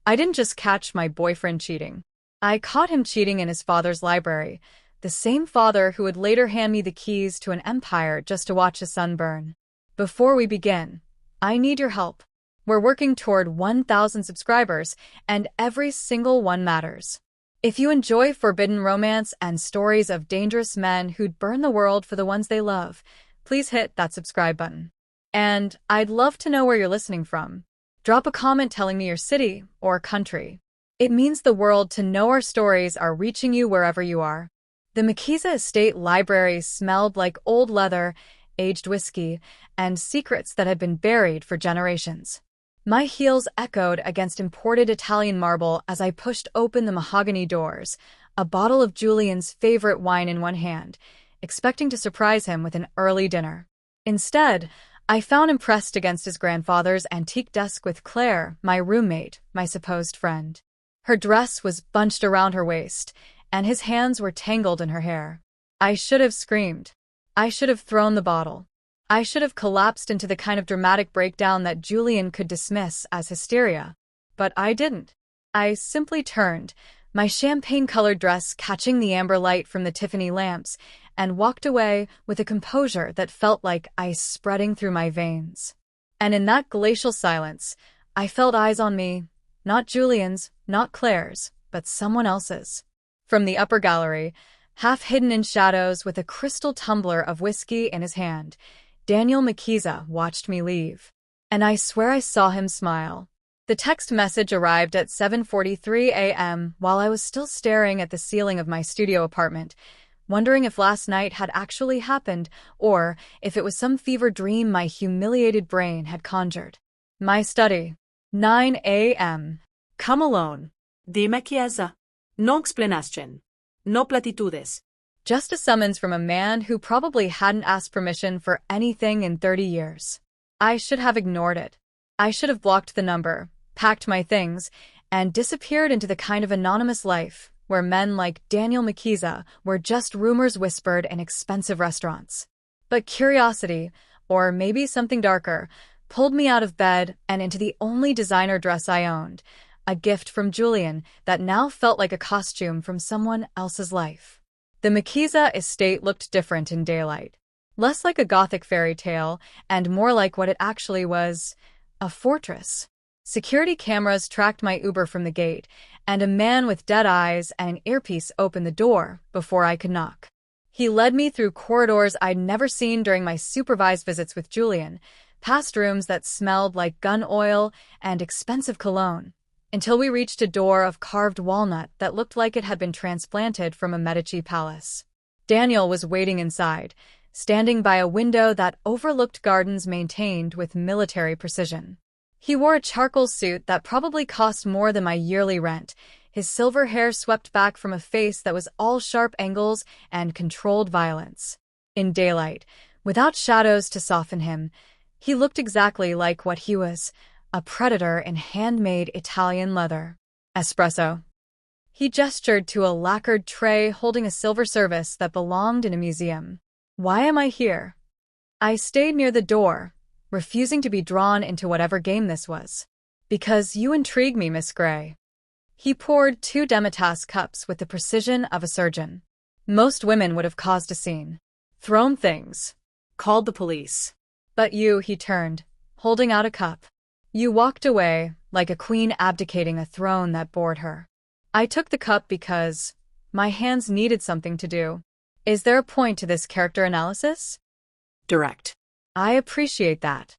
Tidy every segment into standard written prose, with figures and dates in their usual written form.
I didn't just catch my boyfriend cheating. I caught him cheating in his father's library, the same father who would later hand me the keys to an empire just to watch his son burn. Before we begin, I need your help. We're working toward 1,000 subscribers, and every single one matters. If you enjoy forbidden romance and stories of dangerous men who'd burn the world for the ones they love, please hit that subscribe button. And I'd love to know where you're listening from. Drop a comment telling me your city or country. It means the world to know our stories are reaching you wherever you are. The Makiza Estate Library smelled like old leather, aged whiskey, and secrets that had been buried for generations. My heels echoed against imported Italian marble as I pushed open the mahogany doors, a bottle of Julian's favorite wine in one hand, expecting to surprise him with an early dinner. Instead, I found him pressed against his grandfather's antique desk with Claire, my roommate, my supposed friend. Her dress was bunched around her waist, and his hands were tangled in her hair. I should have screamed. I should have thrown the bottle. I should have collapsed into the kind of dramatic breakdown that Julian could dismiss as hysteria. But I didn't. I simply turned, my champagne-colored dress catching the amber light from the Tiffany lamps, and walked away with a composure that felt like ice spreading through my veins. And in that glacial silence, I felt eyes on me, not Julian's, not Claire's, but someone else's. From the upper gallery, half hidden in shadows with a crystal tumbler of whiskey in his hand, Daniel Makiza watched me leave. And I swear I saw him smile. The text message arrived at 7:43 a.m. while I was still staring at the ceiling of my studio apartment, wondering if last night had actually happened or if it was some fever dream my humiliated brain had conjured. My study. 9 a.m. Come alone. Dime chiesa. No explanación. No platitudes. Just a summons from a man who probably hadn't asked permission for anything in 30 years. I should have ignored it. I should have blocked the number, packed my things, and disappeared into the kind of anonymous life where men like Daniel Makiza were just rumors whispered in expensive restaurants. But curiosity, or maybe something darker, pulled me out of bed and into the only designer dress I owned, a gift from Julian that now felt like a costume from someone else's life. The Makiza estate looked different in daylight, less like a gothic fairy tale and more like what it actually was, a fortress. Security cameras tracked my Uber from the gate, and a man with dead eyes and an earpiece opened the door before I could knock. He led me through corridors I'd never seen during my supervised visits with Julian, past rooms that smelled like gun oil and expensive cologne, until we reached a door of carved walnut that looked like it had been transplanted from a Medici palace. Daniel was waiting inside, standing by a window that overlooked gardens maintained with military precision. He wore a charcoal suit that probably cost more than my yearly rent, his silver hair swept back from a face that was all sharp angles and controlled violence. In daylight, without shadows to soften him, he looked exactly like what he was, a predator in handmade Italian leather. Espresso. He gestured to a lacquered tray holding a silver service that belonged in a museum. Why am I here? I stayed near the door, refusing to be drawn into whatever game this was. Because you intrigue me, Miss Gray. He poured 2 Demitasse cups with the precision of a surgeon. Most women would have caused a scene. Thrown things. Called the police. But you, he turned, holding out a cup. You walked away, like a queen abdicating a throne that bored her. I took the cup because my hands needed something to do. Is there a point to this character analysis? Direct. I appreciate that.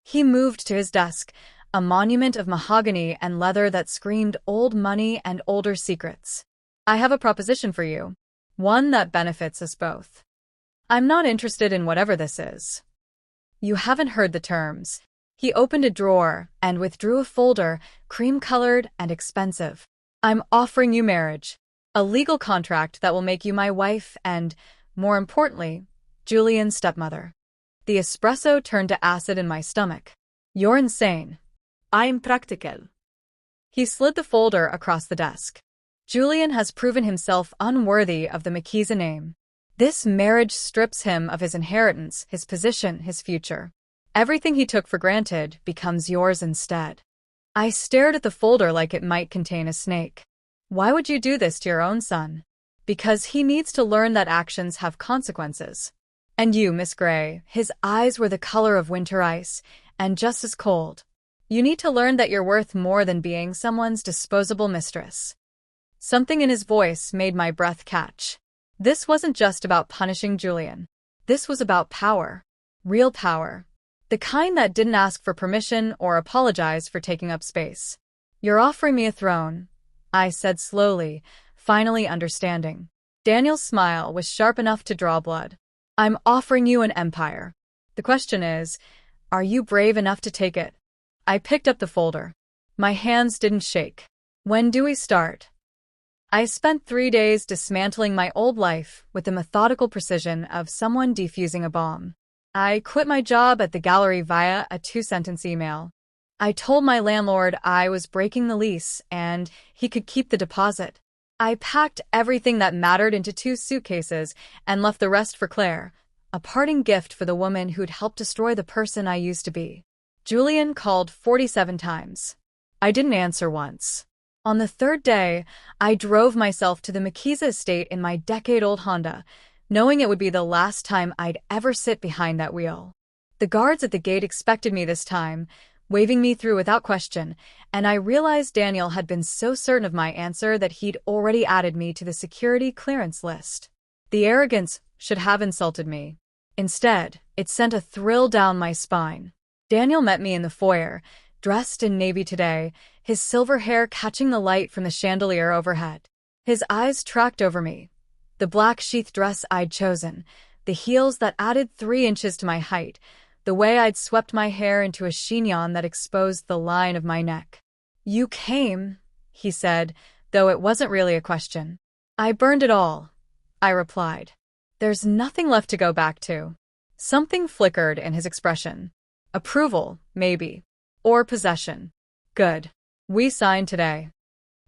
He moved to his desk, a monument of mahogany and leather that screamed old money and older secrets. I have a proposition for you, one that benefits us both. I'm not interested in whatever this is. You haven't heard the terms. He opened a drawer and withdrew a folder, cream-colored and expensive. I'm offering you marriage, a legal contract that will make you my wife and, more importantly, Julian's stepmother. The espresso turned to acid in my stomach. You're insane. I'm practical. He slid the folder across the desk. Julian has proven himself unworthy of the Makiza name. This marriage strips him of his inheritance, his position, his future. Everything he took for granted becomes yours instead. I stared at the folder like it might contain a snake. Why would you do this to your own son? Because he needs to learn that actions have consequences. And you, Miss Gray, his eyes were the color of winter ice, and just as cold. You need to learn that you're worth more than being someone's disposable mistress. Something in his voice made my breath catch. This wasn't just about punishing Julian. This was about power. Real power. The kind that didn't ask for permission or apologize for taking up space. You're offering me a throne, I said slowly, finally understanding. Daniel's smile was sharp enough to draw blood. I'm offering you an empire. The question is, are you brave enough to take it? I picked up the folder. My hands didn't shake. When do we start? I spent 3 days dismantling my old life with the methodical precision of someone defusing a bomb. I quit my job at the gallery via a 2-sentence email. I told my landlord I was breaking the lease and he could keep the deposit. I packed everything that mattered into 2 suitcases and left the rest for Claire, a parting gift for the woman who'd helped destroy the person I used to be. Julian called 47 times. I didn't answer once. On the 3rd day, I drove myself to the Makiza estate in my decade-old Honda, knowing it would be the last time I'd ever sit behind that wheel. The guards at the gate expected me this time, waving me through without question, and I realized Daniel had been so certain of my answer that he'd already added me to the security clearance list. The arrogance should have insulted me. Instead, it sent a thrill down my spine. Daniel met me in the foyer, dressed in navy today, his silver hair catching the light from the chandelier overhead. His eyes tracked over me. The black sheath dress I'd chosen, the heels that added 3 inches to my height, the way I'd swept my hair into a chignon that exposed the line of my neck. You came, he said, though it wasn't really a question. I burned it all, I replied. There's nothing left to go back to. Something flickered in his expression. Approval, maybe. Or possession. Good. We signed today.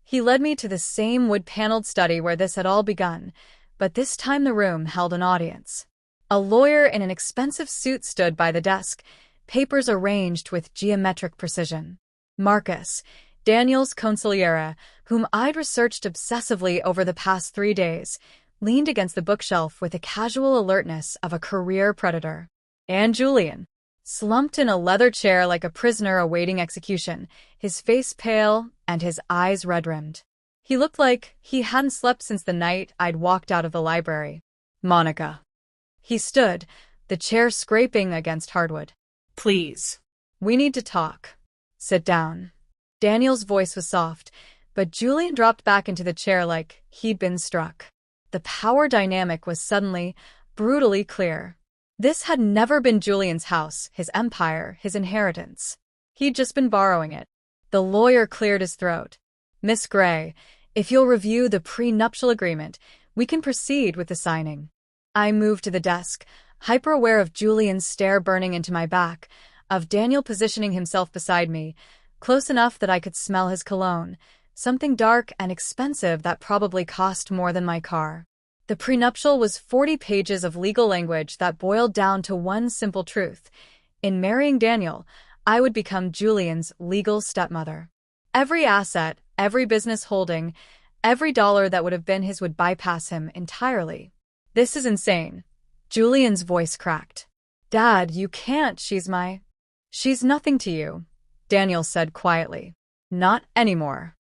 He led me to the same wood-paneled study where this had all begun, but this time the room held an audience. A lawyer in an expensive suit stood by the desk, papers arranged with geometric precision. Marcus, Daniel's consigliere, whom I'd researched obsessively over the past 3 days, leaned against the bookshelf with the casual alertness of a career predator. And Julian, slumped in a leather chair like a prisoner awaiting execution, his face pale and his eyes red-rimmed. He looked like he hadn't slept since the night I'd walked out of the library. Monica. He stood, the chair scraping against hardwood. Please. We need to talk. Sit down. Daniel's voice was soft, but Julian dropped back into the chair like he'd been struck. The power dynamic was suddenly, brutally clear. This had never been Julian's house, his empire, his inheritance. He'd just been borrowing it. The lawyer cleared his throat. Miss Gray, if you'll review the prenuptial agreement, we can proceed with the signing. I moved to the desk, hyper-aware of Julian's stare burning into my back, of Daniel positioning himself beside me, close enough that I could smell his cologne, something dark and expensive that probably cost more than my car. The prenuptial was 40 pages of legal language that boiled down to one simple truth. In marrying Daniel, I would become Julian's legal stepmother. Every asset, every business holding, every dollar that would have been his would bypass him entirely. This is insane. Julian's voice cracked. Dad, you can't, She's nothing to you, Daniel said quietly. Not anymore.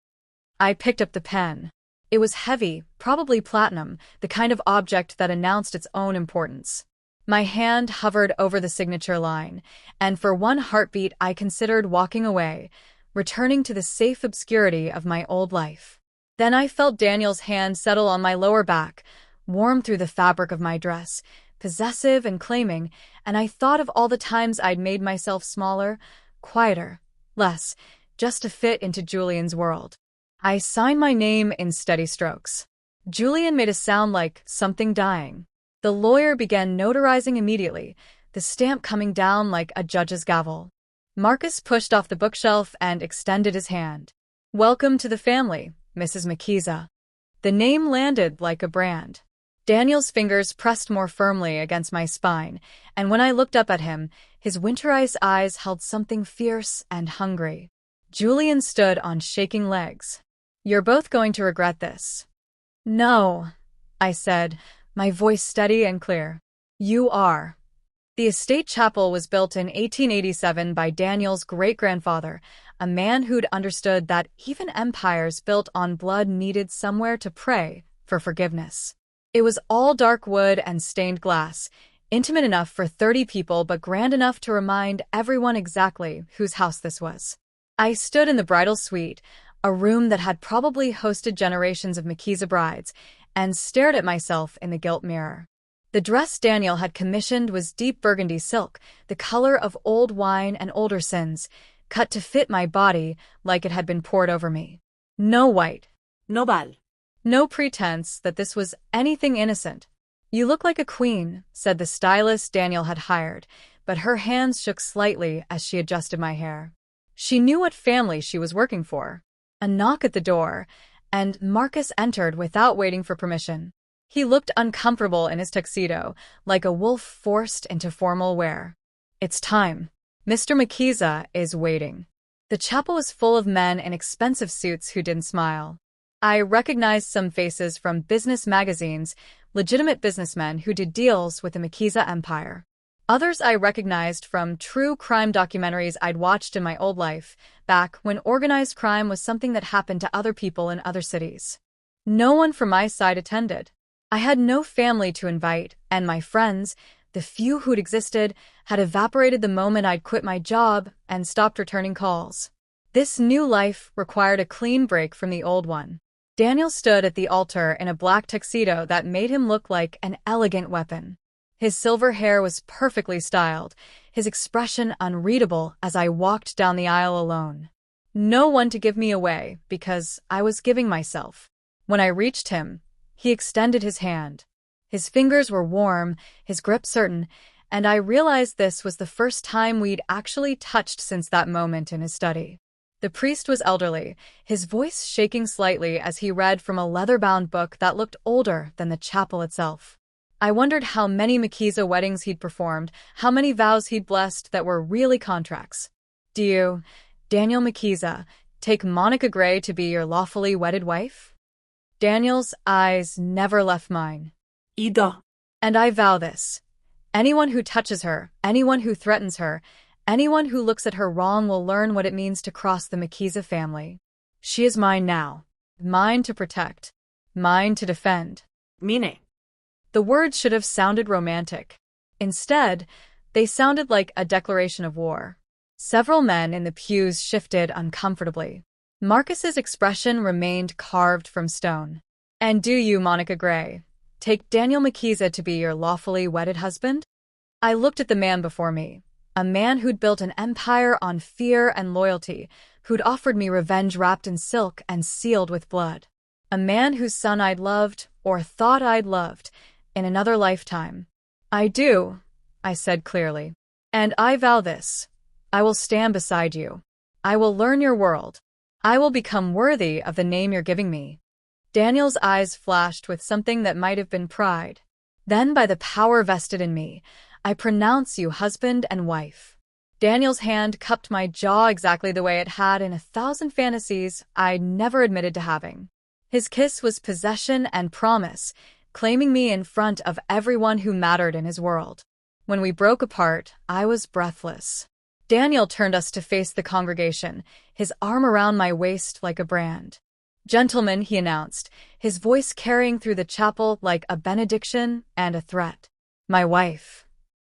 I picked up the pen. It was heavy, probably platinum, the kind of object that announced its own importance. My hand hovered over the signature line, and for one heartbeat I considered walking away, returning to the safe obscurity of my old life. Then I felt Daniel's hand settle on my lower back, warm through the fabric of my dress, possessive and claiming, and I thought of all the times I'd made myself smaller, quieter, less, just to fit into Julian's world. I signed my name in steady strokes. Julian made a sound like something dying. The lawyer began notarizing immediately, the stamp coming down like a judge's gavel. Marcus pushed off the bookshelf and extended his hand. Welcome to the family, Mrs. Makiza. The name landed like a brand. Daniel's fingers pressed more firmly against my spine, and when I looked up at him, his winter ice eyes held something fierce and hungry. Julian stood on shaking legs. "You're both going to regret this." "No," I said, my voice steady and clear. "You are." The estate chapel was built in 1887 by Daniel's great-grandfather, a man who'd understood that even empires built on blood needed somewhere to pray for forgiveness. It was all dark wood and stained glass, intimate enough for 30 people but grand enough to remind everyone exactly whose house this was. I stood in the bridal suite, a room that had probably hosted generations of Makiza brides, and stared at myself in the gilt mirror. The dress Daniel had commissioned was deep burgundy silk, the color of old wine and older sins, cut to fit my body like it had been poured over me. No white. No bal. No pretense that this was anything innocent. "You look like a queen," said the stylist Daniel had hired, but her hands shook slightly as she adjusted my hair. She knew what family she was working for. A knock at the door, and Marcus entered without waiting for permission. He looked uncomfortable in his tuxedo, like a wolf forced into formal wear. "It's time. Mr. Makiza is waiting." The chapel was full of men in expensive suits who didn't smile. I recognized some faces from business magazines, legitimate businessmen who did deals with the Makiza empire. Others I recognized from true crime documentaries I'd watched in my old life, back when organized crime was something that happened to other people in other cities. No one from my side attended. I had no family to invite, and my friends, the few who'd existed, had evaporated the moment I'd quit my job and stopped returning calls. This new life required a clean break from the old one. Daniel stood at the altar in a black tuxedo that made him look like an elegant weapon. His silver hair was perfectly styled, his expression unreadable as I walked down the aisle alone. No one to give me away, because I was giving myself. When I reached him, he extended his hand. His fingers were warm, his grip certain, and I realized this was the first time we'd actually touched since that moment in his study. The priest was elderly, his voice shaking slightly as he read from a leather-bound book that looked older than the chapel itself. I wondered how many Makiza weddings he'd performed, how many vows he'd blessed that were really contracts. "Do you, Daniel Makiza, take Monica Gray to be your lawfully wedded wife?" Daniel's eyes never left mine. "Ida." "And I vow this. Anyone who touches her, anyone who threatens her, anyone who looks at her wrong will learn what it means to cross the Makiza family. She is mine now. Mine to protect. Mine to defend." "Mine." The words should have sounded romantic. Instead, they sounded like a declaration of war. Several men in the pews shifted uncomfortably. Marcus's expression remained carved from stone. "And do you, Monica Gray, take Daniel Makiza to be your lawfully wedded husband?" I looked at the man before me, a man who'd built an empire on fear and loyalty, who'd offered me revenge wrapped in silk and sealed with blood. A man whose son I'd loved, or thought I'd loved, in another lifetime. "I do," I said clearly. "And I vow this. I will stand beside you. I will learn your world. I will become worthy of the name you're giving me." Daniel's eyes flashed with something that might have been pride. "Then by the power vested in me, I pronounce you husband and wife." Daniel's hand cupped my jaw exactly the way it had in 1,000 fantasies I'd never admitted to having. His kiss was possession and promise, claiming me in front of everyone who mattered in his world. When we broke apart, I was breathless. Daniel turned us to face the congregation, his arm around my waist like a brand. "Gentlemen," he announced, his voice carrying through the chapel like a benediction and a threat. "My wife."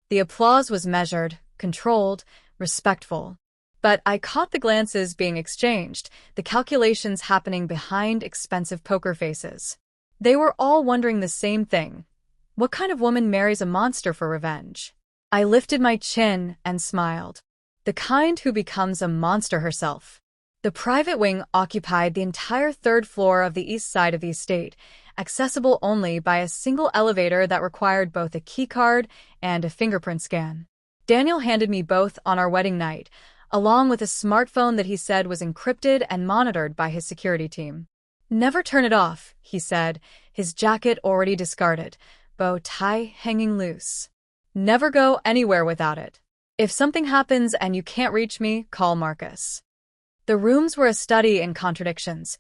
The applause was measured, controlled, respectful. But I caught the glances being exchanged, the calculations happening behind expensive poker faces. They were all wondering the same thing. What kind of woman marries a monster for revenge? I lifted my chin and smiled. The kind who becomes a monster herself. The private wing occupied the entire third floor of the east side of the estate, accessible only by a single elevator that required both a keycard and a fingerprint scan. Daniel handed me both on our wedding night, along with a smartphone that he said was encrypted and monitored by his security team. "Never turn it off," he said, his jacket already discarded, bow tie hanging loose. "Never go anywhere without it. If something happens and you can't reach me, call Marcus." The rooms were a study in contradictions.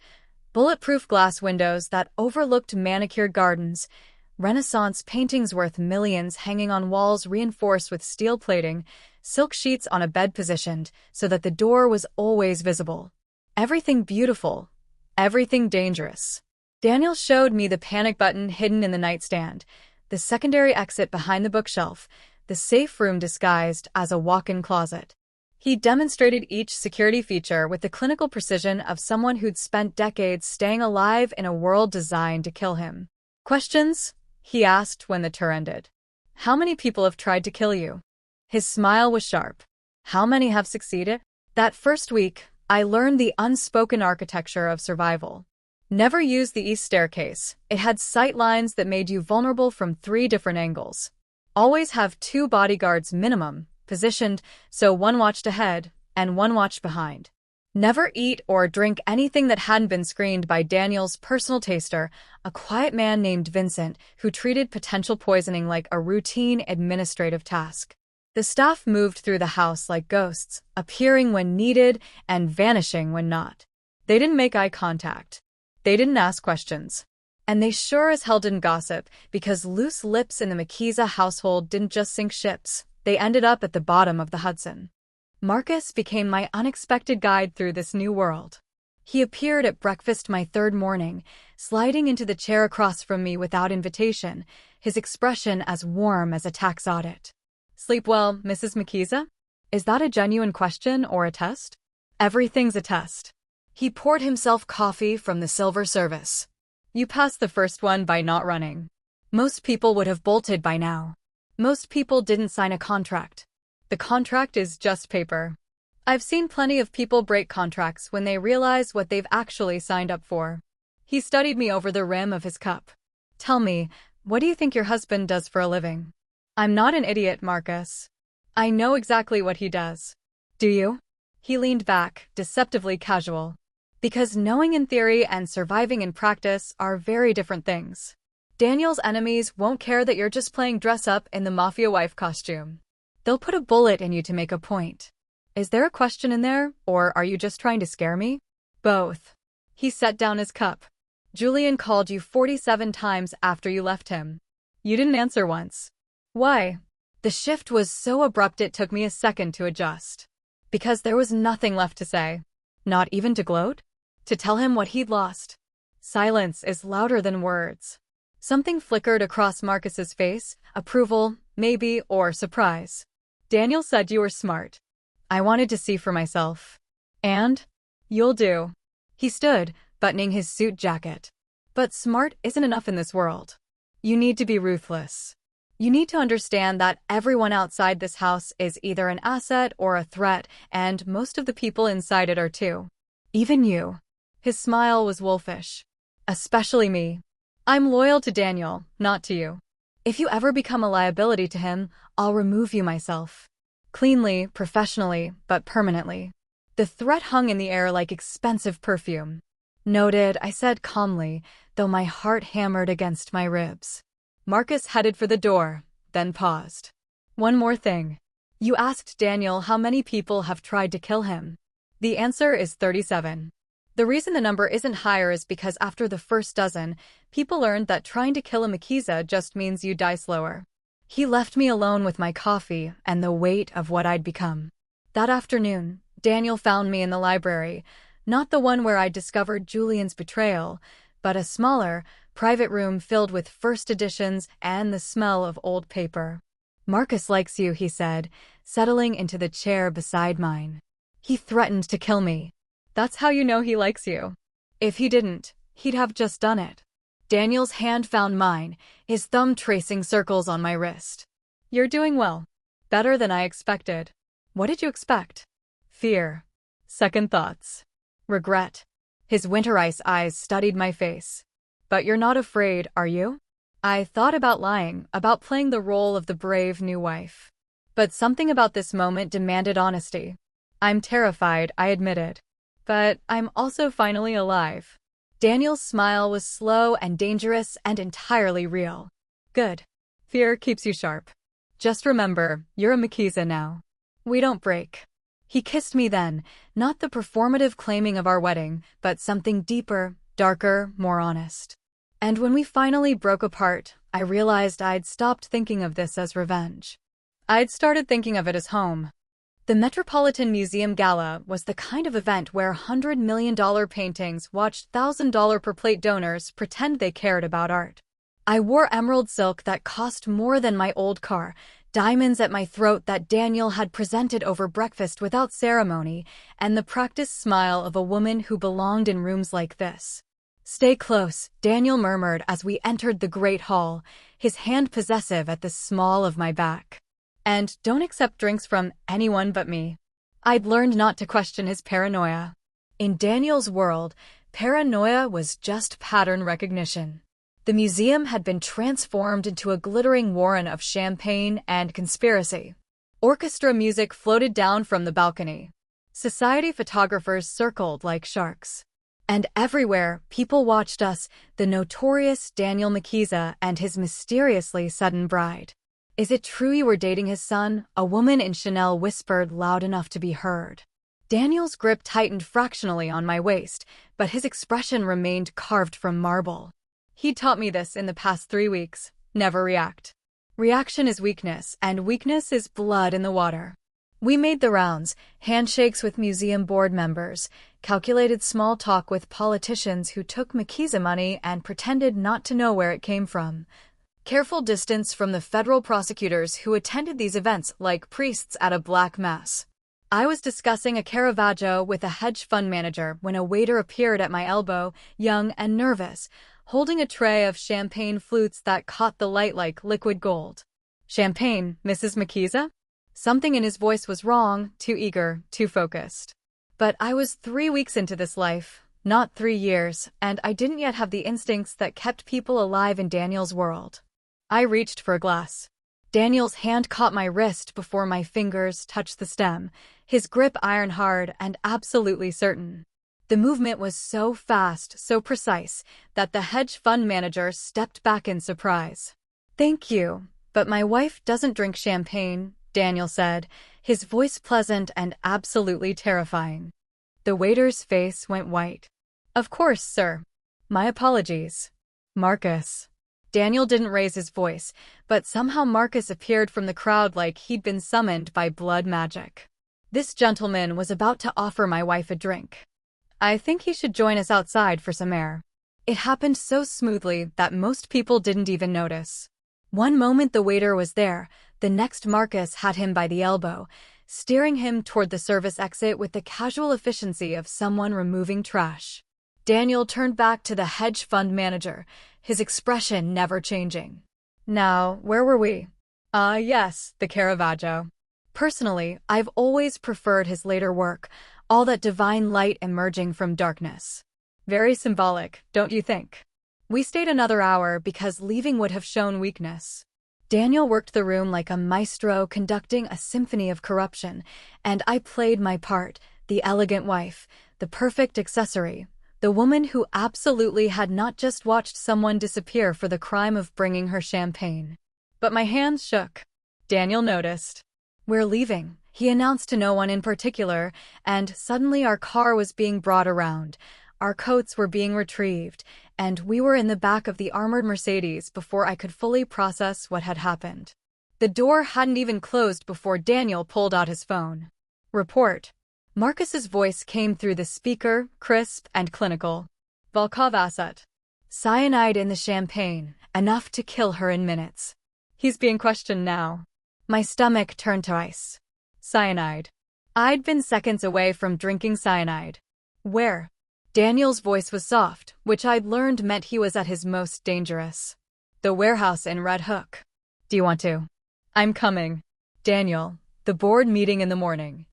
Bulletproof glass windows that overlooked manicured gardens, Renaissance paintings worth millions hanging on walls reinforced with steel plating, silk sheets on a bed positioned so that the door was always visible. Everything beautiful, everything dangerous. Daniel showed me the panic button hidden in the nightstand, the secondary exit behind the bookshelf, the safe room disguised as a walk-in closet. He demonstrated each security feature with the clinical precision of someone who'd spent decades staying alive in a world designed to kill him. "Questions?" he asked when the tour ended. "How many people have tried to kill you?" His smile was sharp. "How many have succeeded?" That first week, I learned the unspoken architecture of survival. Never use the east staircase. It had sight lines that made you vulnerable from 3 different angles. Always have 2 bodyguards minimum, positioned so one watched ahead and one watched behind. Never eat or drink anything that hadn't been screened by Daniel's personal taster, a quiet man named Vincent who treated potential poisoning like a routine administrative task. The staff moved through the house like ghosts, appearing when needed and vanishing when not. They didn't make eye contact. They didn't ask questions. And they sure as hell didn't gossip, because loose lips in the Makiza household didn't just sink ships. They ended up at the bottom of the Hudson. Marcus became my unexpected guide through this new world. He appeared at breakfast my 3rd morning, sliding into the chair across from me without invitation, his expression as warm as a tax audit. "Sleep well, Mrs. Makiza? Is that a genuine question or a test?" "Everything's a test." He poured himself coffee from the silver service. "You passed the first one by not running. Most people would have bolted by now. Most people didn't sign a contract. The contract is just paper. I've seen plenty of people break contracts when they realize what they've actually signed up for." He studied me over the rim of his cup. "Tell me, what do you think your husband does for a living?" "I'm not an idiot, Marcus. I know exactly what he does." "Do you?" He leaned back, deceptively casual. "Because knowing in theory and surviving in practice are very different things. Daniel's enemies won't care that you're just playing dress-up in the Mafia wife costume. They'll put a bullet in you to make a point. Is there a question in there, or are you just trying to scare me?" "Both." He set down his cup. "Julian called you 47 times after you left him. You didn't answer once. Why?" The shift was so abrupt it took me a second to adjust. Because there was nothing left to say. Not even to gloat? To tell him what he'd lost. Silence is louder than words. Something flickered across Marcus's face, approval, maybe, or surprise. "Daniel said you were smart. I wanted to see for myself. And? You'll do." He stood, buttoning his suit jacket. "But smart isn't enough in this world. You need to be ruthless. You need to understand that everyone outside this house is either an asset or a threat, and most of the people inside it are too. Even you." His smile was wolfish. "Especially me. I'm loyal to Daniel, not to you. If you ever become a liability to him, I'll remove you myself. Cleanly, professionally, but permanently." The threat hung in the air like expensive perfume. "Noted," I said calmly, though my heart hammered against my ribs. Marcus headed for the door, then paused. "One more thing. You asked Daniel how many people have tried to kill him. The answer is 37. The reason the number isn't higher is because after the first dozen, people learned that trying to kill a Makiza just means you die slower." He left me alone with my coffee and the weight of what I'd become. That afternoon, Daniel found me in the library, not the one where I'd discovered Julian's betrayal, but a smaller, private room filled with first editions and the smell of old paper. "Marcus likes you," he said, settling into the chair beside mine. "He threatened to kill me." "That's how you know he likes you. If he didn't, he'd have just done it." Daniel's hand found mine, his thumb tracing circles on my wrist. "You're doing well. Better than I expected." "What did you expect?" "Fear. Second thoughts. Regret." His winter ice eyes studied my face. "But you're not afraid, are you?" I thought about lying, about playing the role of the brave new wife. But something about this moment demanded honesty. "I'm terrified," I admitted. "But I'm also finally alive." Daniel's smile was slow and dangerous and entirely real. "Good. Fear keeps you sharp. Just remember, you're a Makiza now. We don't break." He kissed me then, not the performative claiming of our wedding, but something deeper, darker, more honest. And when we finally broke apart, I realized I'd stopped thinking of this as revenge. I'd started thinking of it as home. The Metropolitan Museum Gala was the kind of event where $100 million paintings watched $1,000 per plate donors pretend they cared about art. I wore emerald silk that cost more than my old car, diamonds at my throat that Daniel had presented over breakfast without ceremony, and the practiced smile of a woman who belonged in rooms like this. "Stay close," Daniel murmured as we entered the great hall, his hand possessive at the small of my back. "And don't accept drinks from anyone but me." I'd learned not to question his paranoia. In Daniel's world, paranoia was just pattern recognition. The museum had been transformed into a glittering warren of champagne and conspiracy. Orchestra music floated down from the balcony. Society photographers circled like sharks. And everywhere, people watched us, the notorious Daniel Makiza and his mysteriously sudden bride. "Is it true you were dating his son?" a woman in Chanel whispered loud enough to be heard. Daniel's grip tightened fractionally on my waist, but his expression remained carved from marble. He taught me this in the past 3 weeks. Never react. Reaction is weakness, and weakness is blood in the water. We made the rounds, handshakes with museum board members, calculated small talk with politicians who took Makiza money and pretended not to know where it came from. Careful distance from the federal prosecutors who attended these events like priests at a black mass. I was discussing a Caravaggio with a hedge fund manager when a waiter appeared at my elbow, young and nervous, holding a tray of champagne flutes that caught the light like liquid gold. "Champagne, Mrs. Makiza?" Something in his voice was wrong, too eager, too focused. But I was 3 weeks into this life, not 3 years, and I didn't yet have the instincts that kept people alive in Daniel's world. I reached for a glass. Daniel's hand caught my wrist before my fingers touched the stem, his grip iron-hard and absolutely certain. The movement was so fast, so precise, that the hedge fund manager stepped back in surprise. "Thank you, but my wife doesn't drink champagne," Daniel said, his voice pleasant and absolutely terrifying. The waiter's face went white. "Of course, sir. My apologies. Marcus." Daniel didn't raise his voice, but somehow Marcus appeared from the crowd like he'd been summoned by blood magic. This gentleman was about to offer my wife a drink. "I think he should join us outside for some air." It happened so smoothly that most people didn't even notice. One moment the waiter was there, the next Marcus had him by the elbow, steering him toward the service exit with the casual efficiency of someone removing trash. Daniel turned back to the hedge fund manager, his expression never changing. "Now, where were we?" Yes, the Caravaggio. Personally, I've always preferred his later work, all that divine light emerging from darkness. Very symbolic, don't you think? We stayed another hour because leaving would have shown weakness. Daniel worked the room like a maestro conducting a symphony of corruption, and I played my part, the elegant wife, the perfect accessory, the woman who absolutely had not just watched someone disappear for the crime of bringing her champagne. But my hands shook. Daniel noticed. "We're leaving," he announced to no one in particular, and suddenly our car was being brought around. Our coats were being retrieved, and we were in the back of the armored Mercedes before I could fully process what had happened. The door hadn't even closed before Daniel pulled out his phone. "Report." Marcus's voice came through the speaker, crisp and clinical. "Volkov asset. Cyanide in the champagne, enough to kill her in minutes. He's being questioned now." My stomach turned to ice. Cyanide. I'd been seconds away from drinking cyanide. "Where?" Daniel's voice was soft, which I'd learned meant he was at his most dangerous. "The warehouse in Red Hook. Do you want to?" "I'm coming." "Daniel, the board meeting in the morning.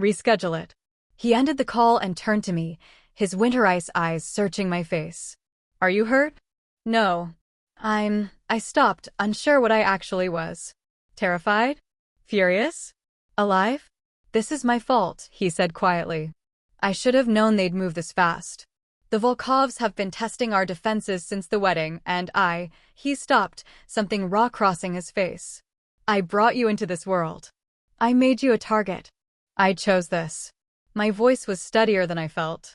Reschedule it." He ended the call and turned to me, his winter ice eyes searching my face. "Are you hurt?" "No. I stopped, unsure what I actually was. Terrified? Furious? Alive?" "This is my fault," he said quietly. "I should have known they'd move this fast. The Volkovs have been testing our defenses since the wedding, and he stopped, something raw crossing his face. "I brought you into this world. I made you a target. I chose this. My voice was steadier than I felt.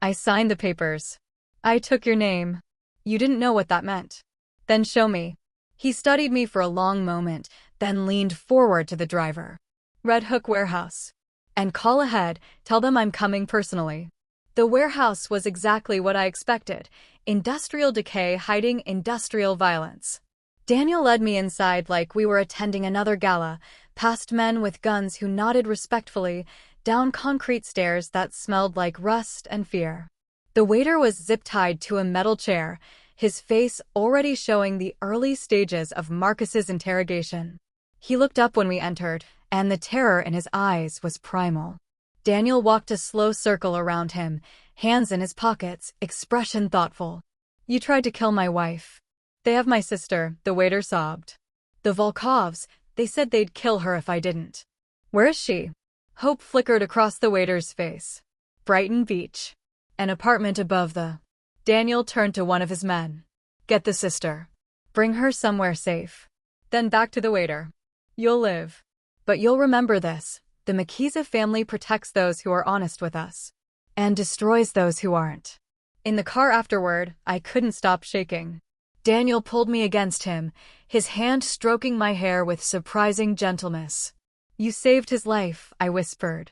I signed the papers. I took your name. You didn't know what that meant. Then show me. He studied me for a long moment, then leaned forward to the driver. Red Hook Warehouse. And call ahead, tell them I'm coming personally. The warehouse was exactly what I expected. Industrial decay hiding industrial violence. Daniel led me inside like we were attending another gala, past men with guns who nodded respectfully, down concrete stairs that smelled like rust and fear. The waiter was zip-tied to a metal chair, his face already showing the early stages of Marcus's interrogation. He looked up when we entered, and the terror in his eyes was primal. Daniel walked a slow circle around him, hands in his pockets, expression thoughtful. You tried to kill my wife. They have my sister, the waiter sobbed. The Volkovs, they said they'd kill her if I didn't. Where is she? Hope flickered across the waiter's face. Brighton Beach. An apartment above the... Daniel turned to one of his men. Get the sister. Bring her somewhere safe. Then back to the waiter. You'll live. But you'll remember this. The Makiza family protects those who are honest with us. And destroys those who aren't. In the car afterward, I couldn't stop shaking. Daniel pulled me against him, his hand stroking my hair with surprising gentleness. You saved his life, I whispered.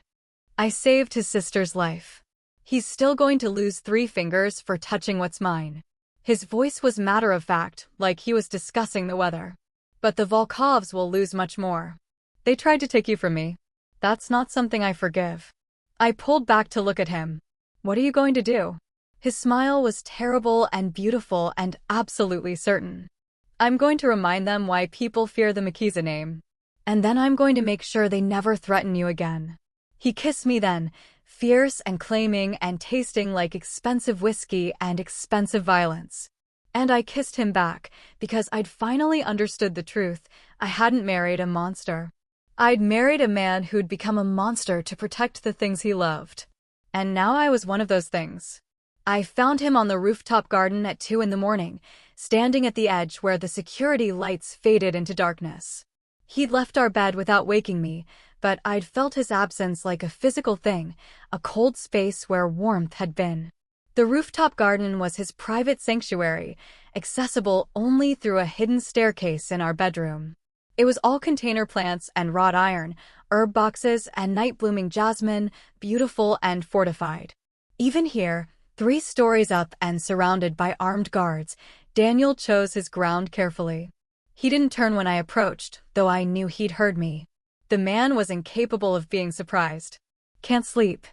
I saved his sister's life. He's still going to lose 3 fingers for touching what's mine. His voice was matter-of-fact, like he was discussing the weather. But the Volkovs will lose much more. They tried to take you from me. That's not something I forgive. I pulled back to look at him. What are you going to do? His smile was terrible and beautiful and absolutely certain. I'm going to remind them why people fear the Makiza name. And then I'm going to make sure they never threaten you again. He kissed me then, fierce and claiming and tasting like expensive whiskey and expensive violence. And I kissed him back, because I'd finally understood the truth. I hadn't married a monster. I'd married a man who'd become a monster to protect the things he loved. And now I was one of those things. I found him on the rooftop garden at 2 a.m, standing at the edge where the security lights faded into darkness. He'd left our bed without waking me, but I'd felt his absence like a physical thing, a cold space where warmth had been. The rooftop garden was his private sanctuary, accessible only through a hidden staircase in our bedroom. It was all container plants and wrought iron, herb boxes and night-blooming jasmine, beautiful and fortified. Even here, 3 stories up and surrounded by armed guards, Daniel chose his ground carefully. He didn't turn when I approached, though I knew he'd heard me. The man was incapable of being surprised. Can't sleep?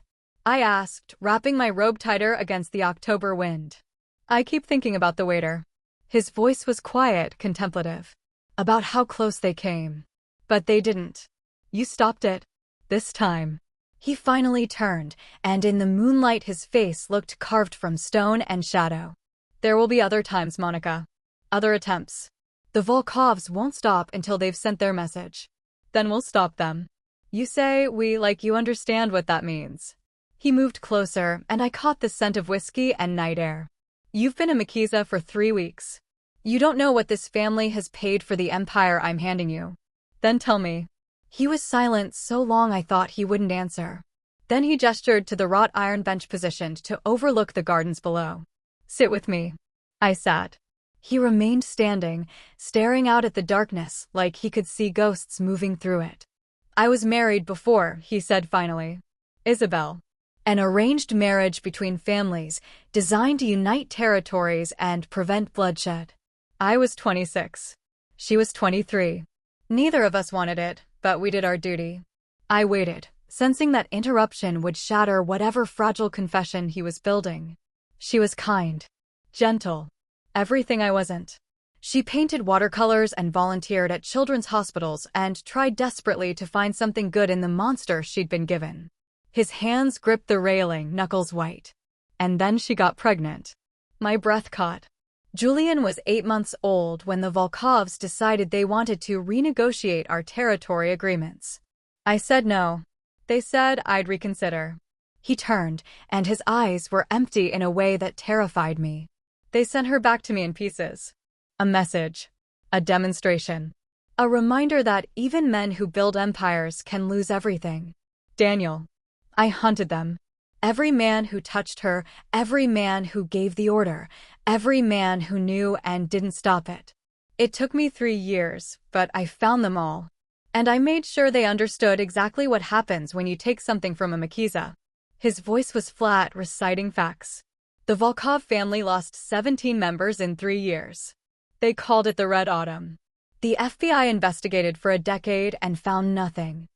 I asked, wrapping my robe tighter against the October wind. I keep thinking about the waiter. His voice was quiet, contemplative. About how close they came. But they didn't. You stopped it. This time. He finally turned, and in the moonlight his face looked carved from stone and shadow. There will be other times, Monica. Other attempts. The Volkovs won't stop until they've sent their message. Then we'll stop them. You say we like you understand what that means. He moved closer, and I caught the scent of whiskey and night air. You've been a Makiza for 3 weeks. You don't know what this family has paid for the empire I'm handing you. Then tell me. He was silent so long I thought he wouldn't answer. Then he gestured to the wrought iron bench positioned to overlook the gardens below. Sit with me. I sat. He remained standing, staring out at the darkness like he could see ghosts moving through it. I was married before, he said finally. Isabel. An arranged marriage between families, designed to unite territories and prevent bloodshed. I was 26. She was 23. Neither of us wanted it, but we did our duty. I waited, sensing that interruption would shatter whatever fragile confession he was building. She was kind. Gentle. Everything I wasn't. She painted watercolors and volunteered at children's hospitals and tried desperately to find something good in the monster she'd been given. His hands gripped the railing, knuckles white. And then she got pregnant. My breath caught. Julian was 8 months old when the Volkovs decided they wanted to renegotiate our territory agreements. I said no. They said I'd reconsider. He turned, and his eyes were empty in a way that terrified me. They sent her back to me in pieces. A message. A demonstration. A reminder that even men who build empires can lose everything. Daniel. I hunted them. Every man who touched her, every man who gave the order, every man who knew and didn't stop it. It took me 3 years, but I found them all. And I made sure they understood exactly what happens when you take something from a Makiza. His voice was flat, reciting facts. The Volkov family lost 17 members in 3 years. They called it the Red Autumn. The FBI investigated for a decade and found nothing.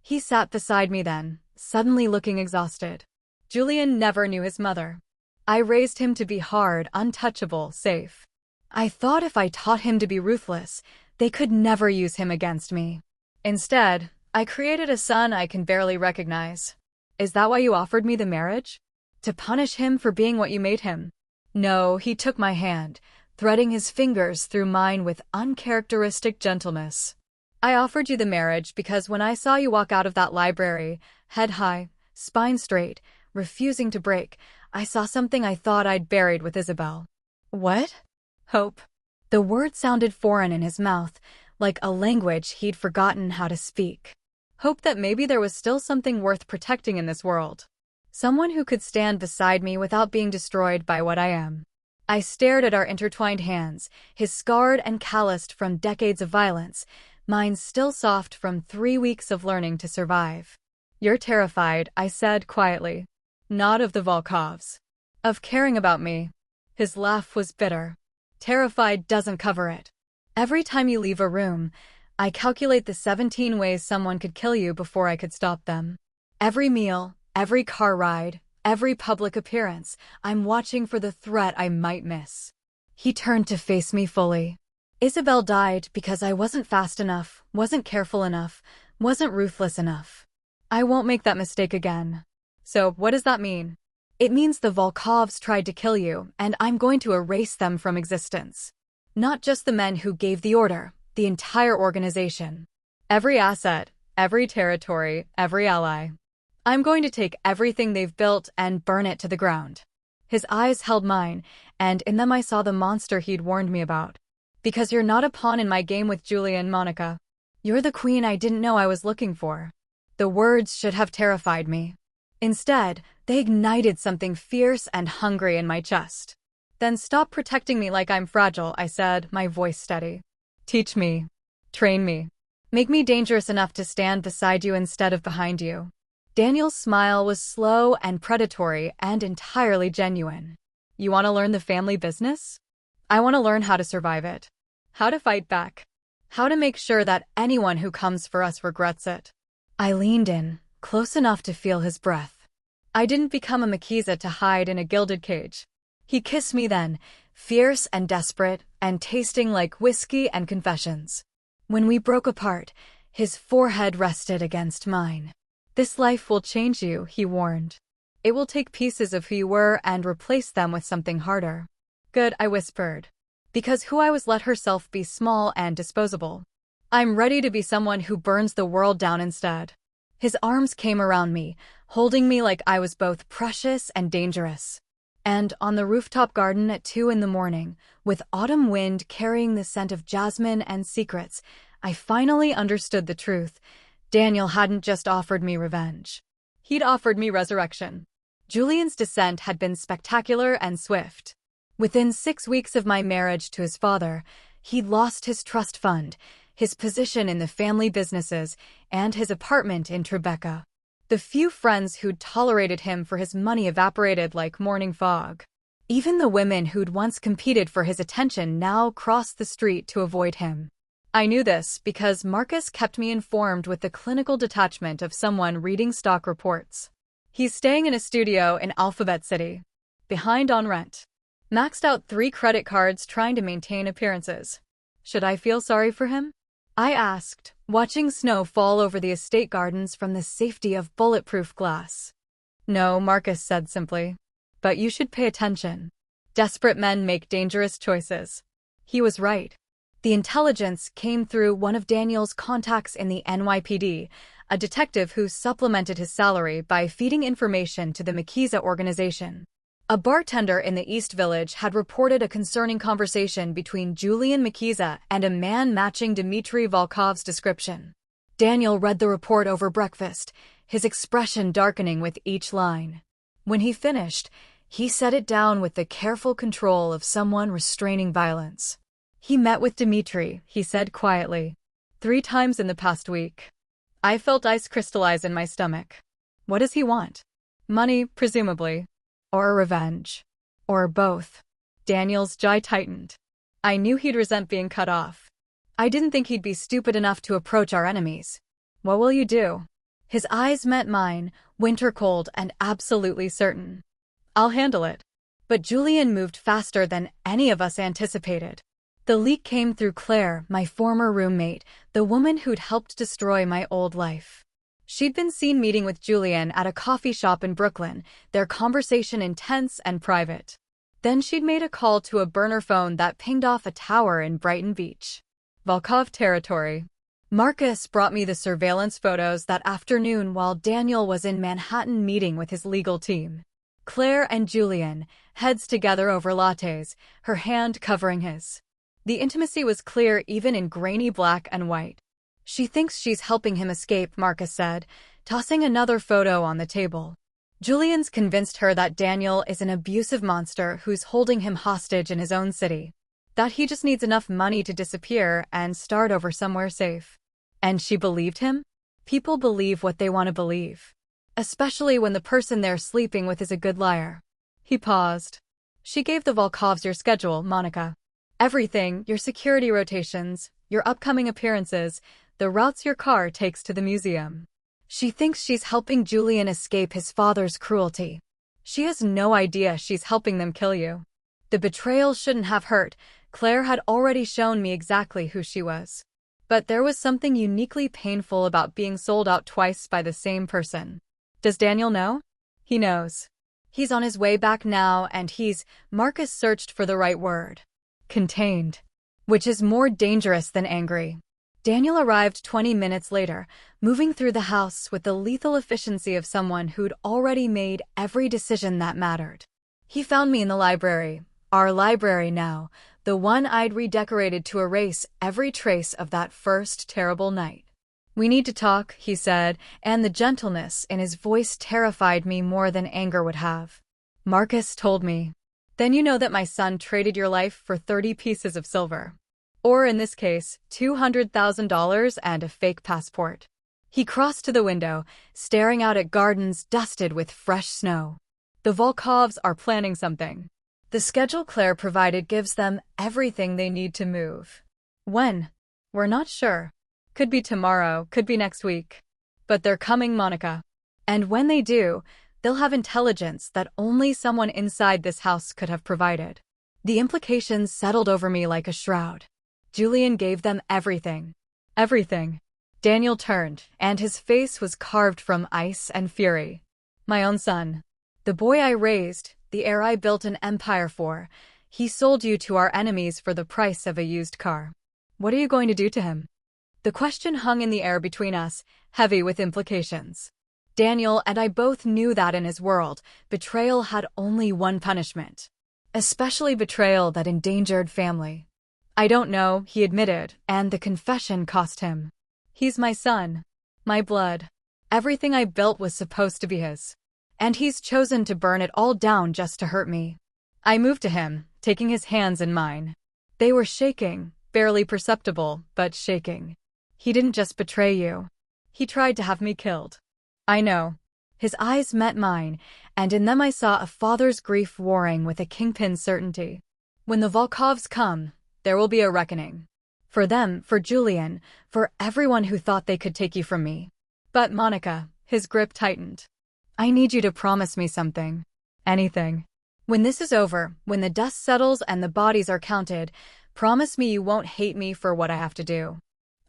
He sat beside me then, suddenly looking exhausted. Julian never knew his mother. I raised him to be hard, untouchable, safe. I thought if I taught him to be ruthless, they could never use him against me. Instead, I created a son I can barely recognize. Is that why you offered me the marriage? To punish him for being what you made him? No, he took my hand, threading his fingers through mine with uncharacteristic gentleness. I offered you the marriage because when I saw you walk out of that library, head high, spine straight, refusing to break, I saw something I thought I'd buried with Isabel. What? Hope. The word sounded foreign in his mouth, like a language he'd forgotten how to speak. Hope that maybe there was still something worth protecting in this world. Someone who could stand beside me without being destroyed by what I am. I stared at our intertwined hands, his scarred and calloused from decades of violence, mine still soft from 3 weeks of learning to survive. You're terrified, I said quietly. Not of the Volkovs. Of caring about me. His laugh was bitter. Terrified doesn't cover it. Every time you leave a room, I calculate the 17 ways someone could kill you before I could stop them. Every meal, every car ride, every public appearance, I'm watching for the threat I might miss. He turned to face me fully. Isabel died because I wasn't fast enough, wasn't careful enough, wasn't ruthless enough. I won't make that mistake again. So, what does that mean? It means the Volkovs tried to kill you, and I'm going to erase them from existence. Not just the men who gave the order, the entire organization. Every asset, every territory, every ally. I'm going to take everything they've built and burn it to the ground. His eyes held mine, and in them I saw the monster he'd warned me about. Because you're not a pawn in my game with Julian, Monica. You're the queen I didn't know I was looking for. The words should have terrified me. Instead, they ignited something fierce and hungry in my chest. Then stop protecting me like I'm fragile, I said, my voice steady. Teach me. Train me. Make me dangerous enough to stand beside you instead of behind you. Daniel's smile was slow and predatory and entirely genuine. You want to learn the family business? I want to learn how to survive it. How to fight back. How to make sure that anyone who comes for us regrets it. I leaned in, close enough to feel his breath. I didn't become a Makiza to hide in a gilded cage. He kissed me then, fierce and desperate, and tasting like whiskey and confessions. When we broke apart, his forehead rested against mine. This life will change you, he warned. It will take pieces of who you were and replace them with something harder. Good, I whispered. Because who I was let herself be small and disposable. I'm ready to be someone who burns the world down instead. His arms came around me, holding me like I was both precious and dangerous. And on the rooftop garden at 2 a.m, with autumn wind carrying the scent of jasmine and secrets, I finally understood the truth. Daniel hadn't just offered me revenge. He'd offered me resurrection. Julian's descent had been spectacular and swift. Within 6 weeks of my marriage to his father, he'd lost his trust fund, his position in the family businesses, and his apartment in Tribeca. The few friends who'd tolerated him for his money evaporated like morning fog. Even the women who'd once competed for his attention now crossed the street to avoid him. I knew this because Marcus kept me informed with the clinical detachment of someone reading stock reports. He's staying in a studio in Alphabet City. Behind on rent. Maxed out 3 credit cards trying to maintain appearances. Should I feel sorry for him? I asked, watching snow fall over the estate gardens from the safety of bulletproof glass. No, Marcus said simply. But you should pay attention. Desperate men make dangerous choices. He was right. The intelligence came through one of Daniel's contacts in the NYPD, a detective who supplemented his salary by feeding information to the Makiza organization. A bartender in the East Village had reported a concerning conversation between Julian Makiza and a man matching Dmitry Volkov's description. Daniel read the report over breakfast, his expression darkening with each line. When he finished, he set it down with the careful control of someone restraining violence. He met with Dmitri, he said quietly, 3 times in the past week. I felt ice crystallize in my stomach. What does he want? Money, presumably. Or revenge. Or both. Daniel's jaw tightened. I knew he'd resent being cut off. I didn't think he'd be stupid enough to approach our enemies. What will you do? His eyes met mine, winter cold and absolutely certain. I'll handle it. But Julian moved faster than any of us anticipated. The leak came through Claire, my former roommate, the woman who'd helped destroy my old life. She'd been seen meeting with Julian at a coffee shop in Brooklyn, their conversation intense and private. Then she'd made a call to a burner phone that pinged off a tower in Brighton Beach. Volkov territory. Marcus brought me the surveillance photos that afternoon while Daniel was in Manhattan meeting with his legal team. Claire and Julian, heads together over lattes, her hand covering his. The intimacy was clear even in grainy black and white. She thinks she's helping him escape, Marcus said, tossing another photo on the table. Julian's convinced her that Daniel is an abusive monster who's holding him hostage in his own city. That he just needs enough money to disappear and start over somewhere safe. And she believed him? People believe what they want to believe. Especially when the person they're sleeping with is a good liar. He paused. She gave the Volkovs your schedule, Monica. Everything, your security rotations, your upcoming appearances, the routes your car takes to the museum. She thinks she's helping Julian escape his father's cruelty. She has no idea she's helping them kill you. The betrayal shouldn't have hurt. Claire had already shown me exactly who she was. But there was something uniquely painful about being sold out twice by the same person. Does Daniel know? He knows. He's on his way back now and Marcus searched for the right word. Contained. Which is more dangerous than angry. Daniel arrived 20 minutes later, moving through the house with the lethal efficiency of someone who'd already made every decision that mattered. He found me in the library, our library now, the one I'd redecorated to erase every trace of that first terrible night. We need to talk, he said, and the gentleness in his voice terrified me more than anger would have. Marcus told me. Then you know that my son traded your life for 30 pieces of silver. Or in this case, $200,000 and a fake passport. He crossed to the window, staring out at gardens dusted with fresh snow. The Volkovs are planning something. The schedule Claire provided gives them everything they need to move. When? We're not sure. Could be tomorrow, could be next week. But they're coming, Monica. And when they do, they'll have intelligence that only someone inside this house could have provided. The implications settled over me like a shroud. Julian gave them everything. Everything. Daniel turned, and his face was carved from ice and fury. My own son. The boy I raised, the heir I built an empire for, he sold you to our enemies for the price of a used car. What are you going to do to him? The question hung in the air between us, heavy with implications. Daniel and I both knew that in his world, betrayal had only one punishment. Especially betrayal that endangered family. I don't know, he admitted, and the confession cost him. He's my son. My blood. Everything I built was supposed to be his. And he's chosen to burn it all down just to hurt me. I moved to him, taking his hands in mine. They were shaking, barely perceptible, but shaking. He didn't just betray you. He tried to have me killed. I know. His eyes met mine, and in them I saw a father's grief warring with a kingpin's certainty. When the Volkovs come, there will be a reckoning. For them, for Julian, for everyone who thought they could take you from me. But Monica, his grip tightened. I need you to promise me something. Anything. When this is over, when the dust settles and the bodies are counted, promise me you won't hate me for what I have to do.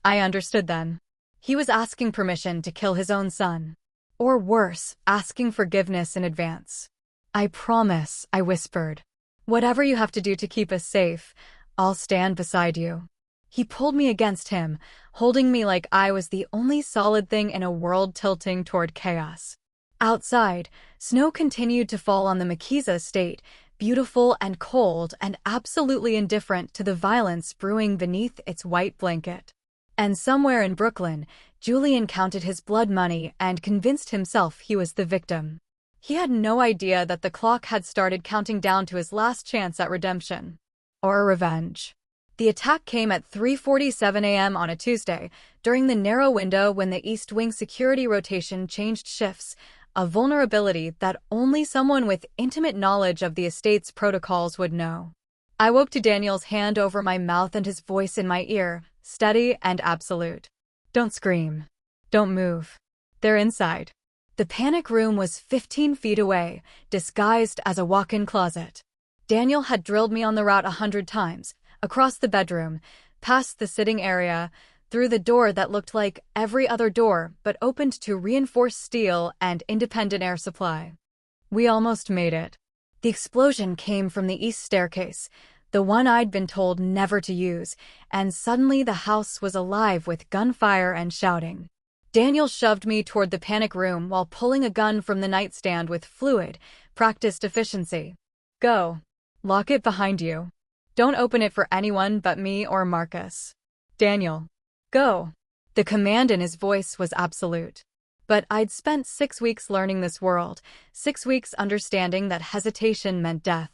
I understood then. He was asking permission to kill his own son. Or worse, asking forgiveness in advance. I promise, I whispered. Whatever you have to do to keep us safe, I'll stand beside you. He pulled me against him, holding me like I was the only solid thing in a world tilting toward chaos. Outside, snow continued to fall on the Makiza estate, beautiful and cold and absolutely indifferent to the violence brewing beneath its white blanket. And somewhere in Brooklyn, Julian counted his blood money and convinced himself he was the victim. He had no idea that the clock had started counting down to his last chance at redemption. Or revenge. The attack came at 3:47 a.m. on a Tuesday, during the narrow window when the East Wing security rotation changed shifts, a vulnerability that only someone with intimate knowledge of the estate's protocols would know. I woke to Daniel's hand over my mouth and his voice in my ear, steady and absolute. Don't scream. Don't move. They're inside. The panic room was 15 feet away, disguised as a walk-in closet. Daniel had drilled me on the route 100 times, across the bedroom, past the sitting area, through the door that looked like every other door but opened to reinforced steel and independent air supply. We almost made it. The explosion came from the east staircase, the one I'd been told never to use, and suddenly the house was alive with gunfire and shouting. Daniel shoved me toward the panic room while pulling a gun from the nightstand with fluid, practiced efficiency. Go. Lock it behind you. Don't open it for anyone but me or Marcus. Daniel. Go. The command in his voice was absolute. But I'd spent 6 weeks learning this world, 6 weeks understanding that hesitation meant death.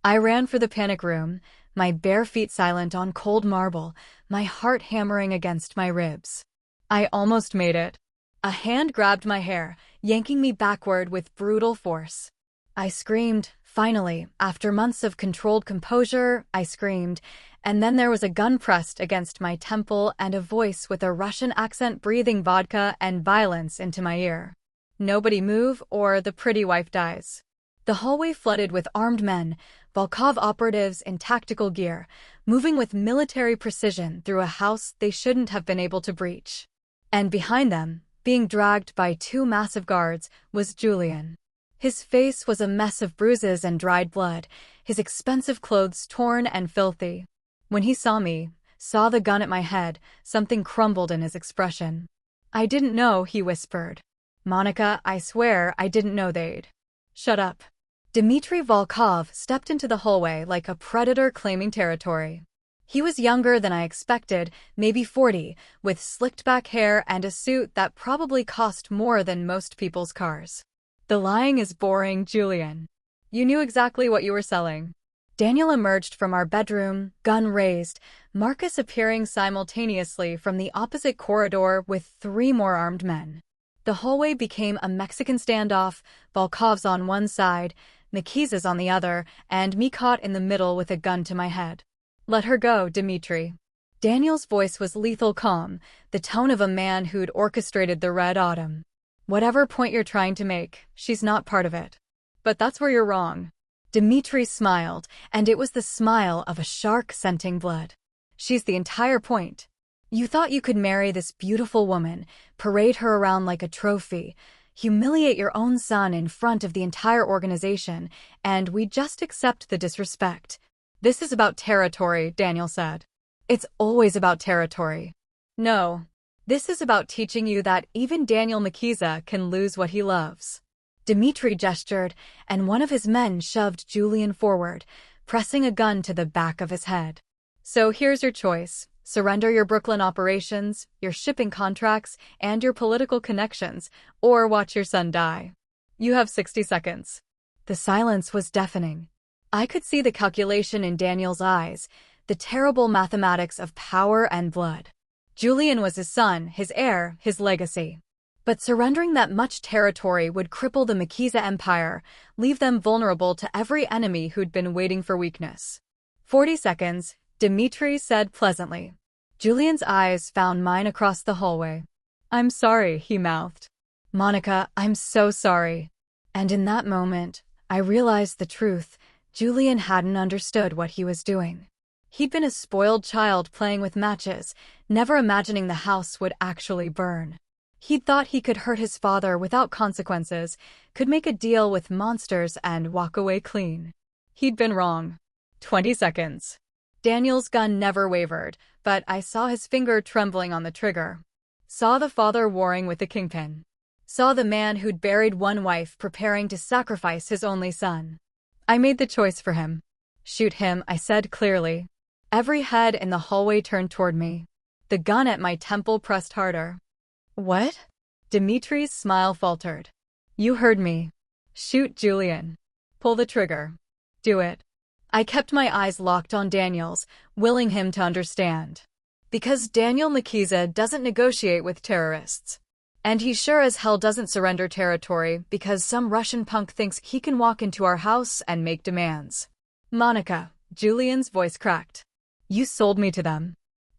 I ran for the panic room, my bare feet silent on cold marble, my heart hammering against my ribs. I almost made it. A hand grabbed my hair, yanking me backward with brutal force. I screamed, finally, after months of controlled composure, I screamed, and then there was a gun pressed against my temple and a voice with a Russian accent breathing vodka and violence into my ear. Nobody move or the pretty wife dies. The hallway flooded with armed men, Volkov operatives in tactical gear, moving with military precision through a house they shouldn't have been able to breach. And behind them, being dragged by 2 massive guards, was Julian. His face was a mess of bruises and dried blood, his expensive clothes torn and filthy. When he saw me, saw the gun at my head, something crumbled in his expression. I didn't know, he whispered. Monica, I swear I didn't know they'd. Shut up. Dmitry Volkov stepped into the hallway like a predator claiming territory. He was younger than I expected, maybe 40, with slicked-back hair and a suit that probably cost more than most people's cars. The lying is boring, Julian. You knew exactly what you were selling. Daniel emerged from our bedroom, gun raised, Marcus appearing simultaneously from the opposite corridor with 3 more armed men. The hallway became a Mexican standoff, Volkov's on one side, Mikiza's on the other, and me caught in the middle with a gun to my head. Let her go, Dmitry. Daniel's voice was lethal calm, the tone of a man who'd orchestrated the Red Autumn. Whatever point you're trying to make, she's not part of it. But that's where you're wrong. Dmitry smiled, and it was the smile of a shark scenting blood. She's the entire point. You thought you could marry this beautiful woman, parade her around like a trophy, humiliate your own son in front of the entire organization, and we just accept the disrespect. This is about territory, Daniel said. It's always about territory. No. This is about teaching you that even Daniel Mikiza can lose what he loves. Dmitry gestured, and one of his men shoved Julian forward, pressing a gun to the back of his head. So here's your choice. Surrender your Brooklyn operations, your shipping contracts, and your political connections, or watch your son die. You have 60 seconds. The silence was deafening. I could see the calculation in Daniel's eyes, the terrible mathematics of power and blood. Julian was his son, his heir, his legacy. But surrendering that much territory would cripple the Mikiza Empire, leave them vulnerable to every enemy who'd been waiting for weakness. 40 seconds, Dmitry said pleasantly. Julian's eyes found mine across the hallway. I'm sorry, he mouthed. Monica, I'm so sorry. And in that moment, I realized the truth. Julian hadn't understood what he was doing. He'd been a spoiled child playing with matches, never imagining the house would actually burn. He'd thought he could hurt his father without consequences, could make a deal with monsters and walk away clean. He'd been wrong. 20 seconds. Daniel's gun never wavered, but I saw his finger trembling on the trigger. Saw the father warring with the kingpin. Saw the man who'd buried one wife preparing to sacrifice his only son. I made the choice for him. Shoot him, I said clearly. Every head in the hallway turned toward me. The gun at my temple pressed harder. What? Dimitri's smile faltered. You heard me. Shoot Julian. Pull the trigger. Do it. I kept my eyes locked on Daniel's, willing him to understand. Because Daniel Makiza doesn't negotiate with terrorists. And he sure as hell doesn't surrender territory because some Russian punk thinks he can walk into our house and make demands. Monica, Julian's voice cracked. You sold me to them.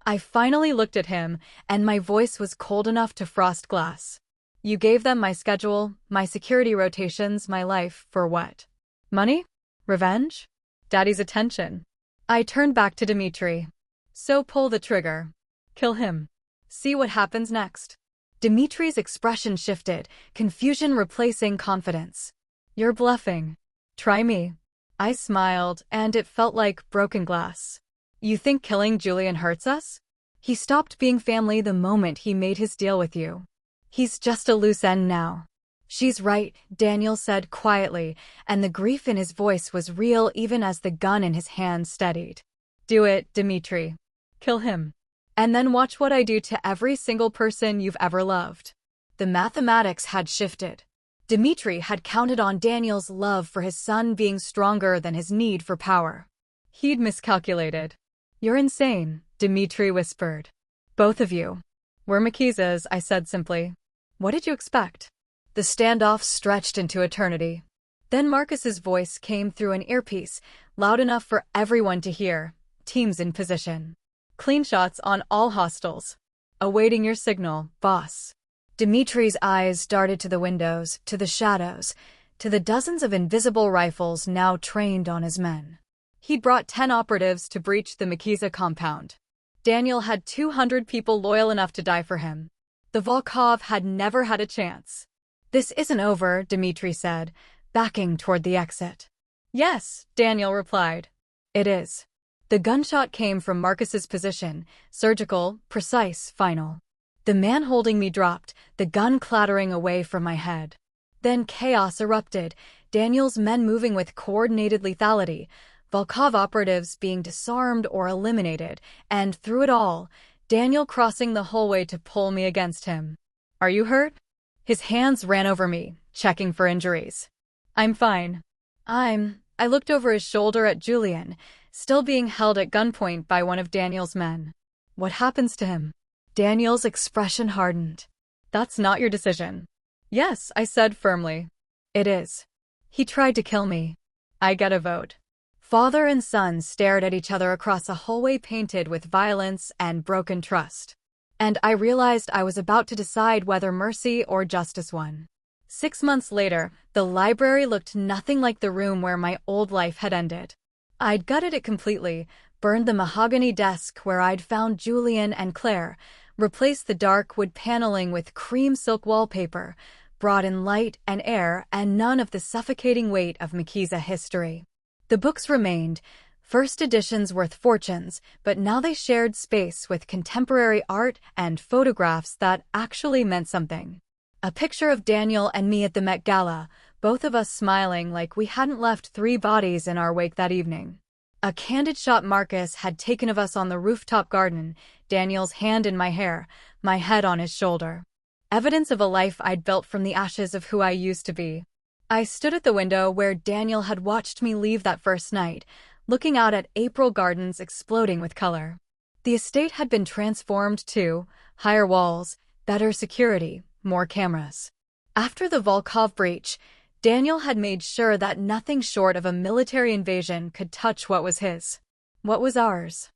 I finally looked at him, and my voice was cold enough to frost glass. You gave them my schedule, my security rotations, my life, for what? Money? Revenge? Daddy's attention. I turned back to Dimitri. So pull the trigger. Kill him. See what happens next. Dimitri's expression shifted, confusion replacing confidence. You're bluffing. Try me. I smiled, and it felt like broken glass. You think killing Julian hurts us? He stopped being family the moment he made his deal with you. He's just a loose end now. She's right, Daniel said quietly, and the grief in his voice was real even as the gun in his hand steadied. Do it, Dimitri. Kill him. And then watch what I do to every single person you've ever loved. The mathematics had shifted. Dimitri had counted on Daniel's love for his son being stronger than his need for power. He'd miscalculated. You're insane, Dimitri whispered. Both of you. We're Makizas, I said simply. What did you expect? The standoff stretched into eternity. Then Marcus's voice came through an earpiece, loud enough for everyone to hear. Teams in position. Clean shots on all hostiles. Awaiting your signal, boss. Dimitri's eyes darted to the windows, to the shadows, to the dozens of invisible rifles now trained on his men. He'd brought 10 operatives to breach the Makiza compound. Daniel had 200 people loyal enough to die for him. The Volkov had never had a chance. This isn't over, Dimitri said, backing toward the exit. Yes, Daniel replied. It is. The gunshot came from Marcus's position, surgical, precise, final. The man holding me dropped, the gun clattering away from my head. Then chaos erupted, Daniel's men moving with coordinated lethality, Volkov operatives being disarmed or eliminated, and through it all, Daniel crossing the hallway to pull me against him. Are you hurt? His hands ran over me, checking for injuries. I'm fine. I looked over his shoulder at Julian, still being held at gunpoint by one of Daniel's men. What happens to him? Daniel's expression hardened. That's not your decision. Yes, I said firmly. It is. He tried to kill me. I get a vote. Father and son stared at each other across a hallway painted with violence and broken trust. And I realized I was about to decide whether mercy or justice won. 6 months later, the library looked nothing like the room where my old life had ended. I'd gutted it completely, burned the mahogany desk where I'd found Julian and Claire, replaced the dark wood paneling with cream silk wallpaper, brought in light and air and none of the suffocating weight of Makiza history. The books remained, first editions worth fortunes, but now they shared space with contemporary art and photographs that actually meant something. A picture of Daniel and me at the Met Gala, both of us smiling like we hadn't left 3 bodies in our wake that evening. A candid shot Marcus had taken of us on the rooftop garden, Daniel's hand in my hair, my head on his shoulder. Evidence of a life I'd built from the ashes of who I used to be. I stood at the window where Daniel had watched me leave that first night, looking out at April gardens exploding with color. The estate had been transformed too, higher walls, better security, more cameras. After the Volkov breach, Daniel had made sure that nothing short of a military invasion could touch what was his. What was ours?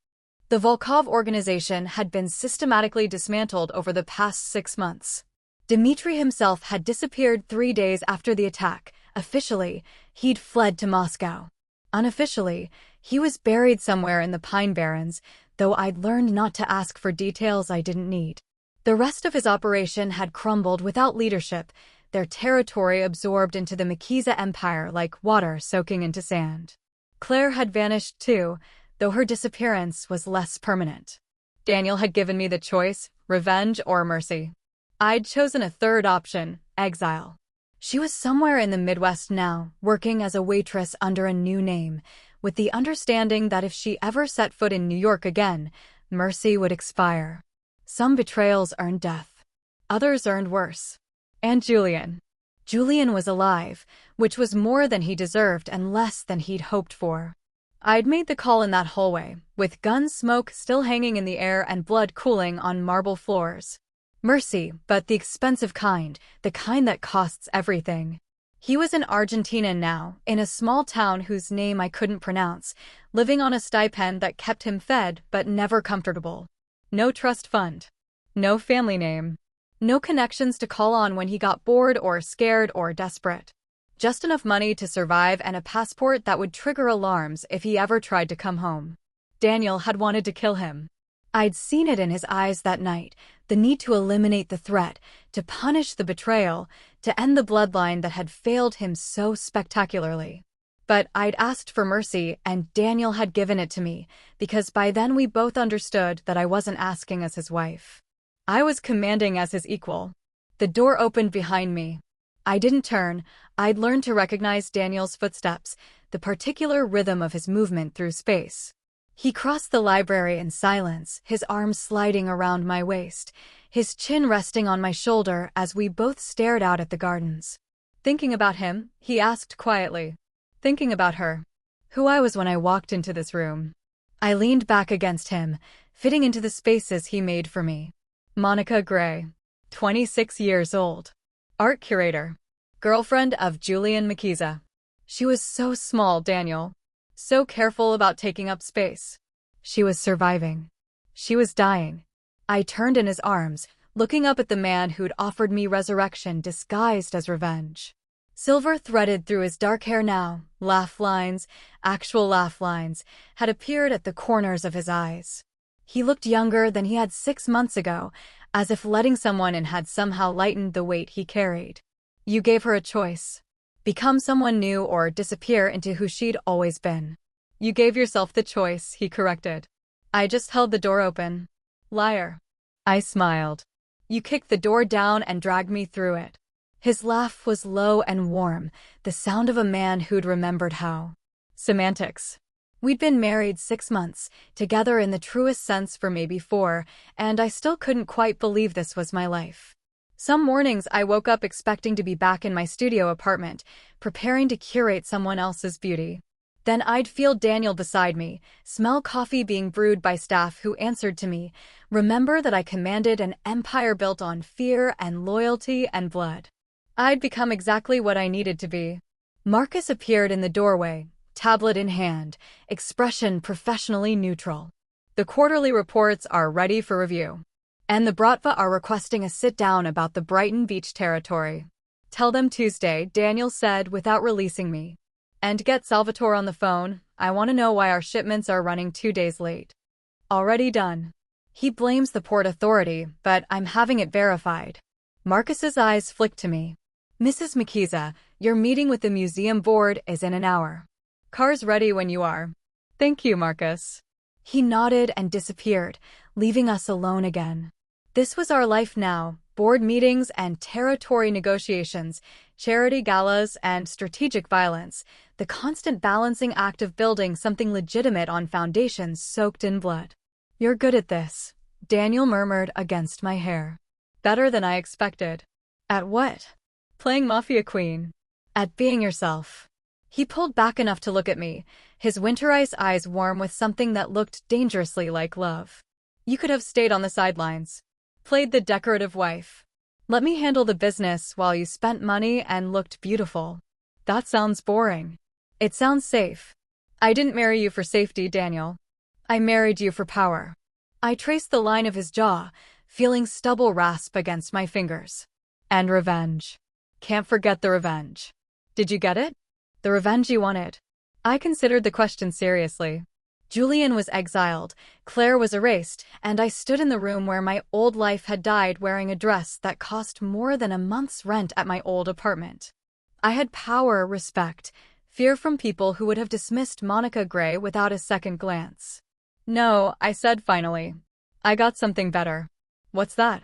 The Volkov organization had been systematically dismantled over the past 6 months. Dimitri himself had disappeared 3 days after the attack. Officially, he'd fled to Moscow. Unofficially, he was buried somewhere in the Pine Barrens, though I'd learned not to ask for details I didn't need. The rest of his operation had crumbled without leadership, their territory absorbed into the Makiza Empire like water soaking into sand. Claire had vanished too, though her disappearance was less permanent. Daniel had given me the choice, revenge or mercy. I'd chosen a third option, exile. She was somewhere in the Midwest now, working as a waitress under a new name, with the understanding that if she ever set foot in New York again, mercy would expire. Some betrayals earn death. Others earned worse. And Julian. Julian was alive, which was more than he deserved and less than he'd hoped for. I'd made the call in that hallway, with gun smoke still hanging in the air and blood cooling on marble floors. Mercy, but the expensive kind, the kind that costs everything. He was in Argentina now, in a small town whose name I couldn't pronounce, living on a stipend that kept him fed but never comfortable. No trust fund. No family name. No connections to call on when he got bored or scared or desperate. Just enough money to survive and a passport that would trigger alarms if he ever tried to come home. Daniel had wanted to kill him. I'd seen it in his eyes that night, the need to eliminate the threat, to punish the betrayal, to end the bloodline that had failed him so spectacularly. But I'd asked for mercy, and Daniel had given it to me, because by then we both understood that I wasn't asking as his wife. I was commanding as his equal. The door opened behind me. I didn't turn. I'd learned to recognize Daniel's footsteps, the particular rhythm of his movement through space. He crossed the library in silence, his arms sliding around my waist, his chin resting on my shoulder as we both stared out at the gardens. Thinking about him, he asked quietly. Thinking about her. Who I was when I walked into this room. I leaned back against him, fitting into the spaces he made for me. Monica Gray. 26 years old. Art curator. Girlfriend of Julian Makiza. She was so small, Daniel. So careful about taking up space. She was surviving. She was dying. I turned in his arms, looking up at the man who'd offered me resurrection disguised as revenge. Silver threaded through his dark hair now, laugh lines, actual laugh lines, had appeared at the corners of his eyes. He looked younger than he had 6 months ago, as if letting someone in had somehow lightened the weight he carried. You gave her a choice. Become someone new or disappear into who she'd always been. You gave yourself the choice, he corrected. I just held the door open. Liar. I smiled. You kicked the door down and dragged me through it. His laugh was low and warm, the sound of a man who'd remembered how. Semantics. We'd been married 6 months, together in the truest sense for maybe 4, and I still couldn't quite believe this was my life. Some mornings I woke up expecting to be back in my studio apartment, preparing to curate someone else's beauty. Then I'd feel Daniel beside me, smell coffee being brewed by staff who answered to me, remember that I commanded an empire built on fear and loyalty and blood. I'd become exactly what I needed to be. Marcus appeared in the doorway, tablet in hand, expression professionally neutral. The quarterly reports are ready for review. And the Bratva are requesting a sit-down about the Brighton Beach territory. Tell them Tuesday, Daniel said without releasing me. And get Salvatore on the phone. I want to know why our shipments are running 2 days late. Already done. He blames the Port Authority, but I'm having it verified. Marcus's eyes flicked to me. Mrs. Makiza, your meeting with the museum board is in an hour. Car's ready when you are. Thank you, Marcus. He nodded and disappeared, leaving us alone again. This was our life now, board meetings and territory negotiations, charity galas and strategic violence, the constant balancing act of building something legitimate on foundations soaked in blood. You're good at this, Daniel murmured against my hair. Better than I expected. At what? Playing Mafia queen. At being yourself. He pulled back enough to look at me, his winter ice eyes warm with something that looked dangerously like love. You could have stayed on the sidelines. Played the decorative wife. Let me handle the business while you spent money and looked beautiful. That sounds boring. It sounds safe. I didn't marry you for safety, Daniel. I married you for power. I traced the line of his jaw, feeling stubble rasp against my fingers. And revenge. Can't forget the revenge. Did you get it? The revenge you wanted. I considered the question seriously. Julian was exiled, Claire was erased, and I stood in the room where my old life had died wearing a dress that cost more than a month's rent at my old apartment. I had power, respect, fear from people who would have dismissed Monica Gray without a second glance. No, I said finally. I got something better. What's that?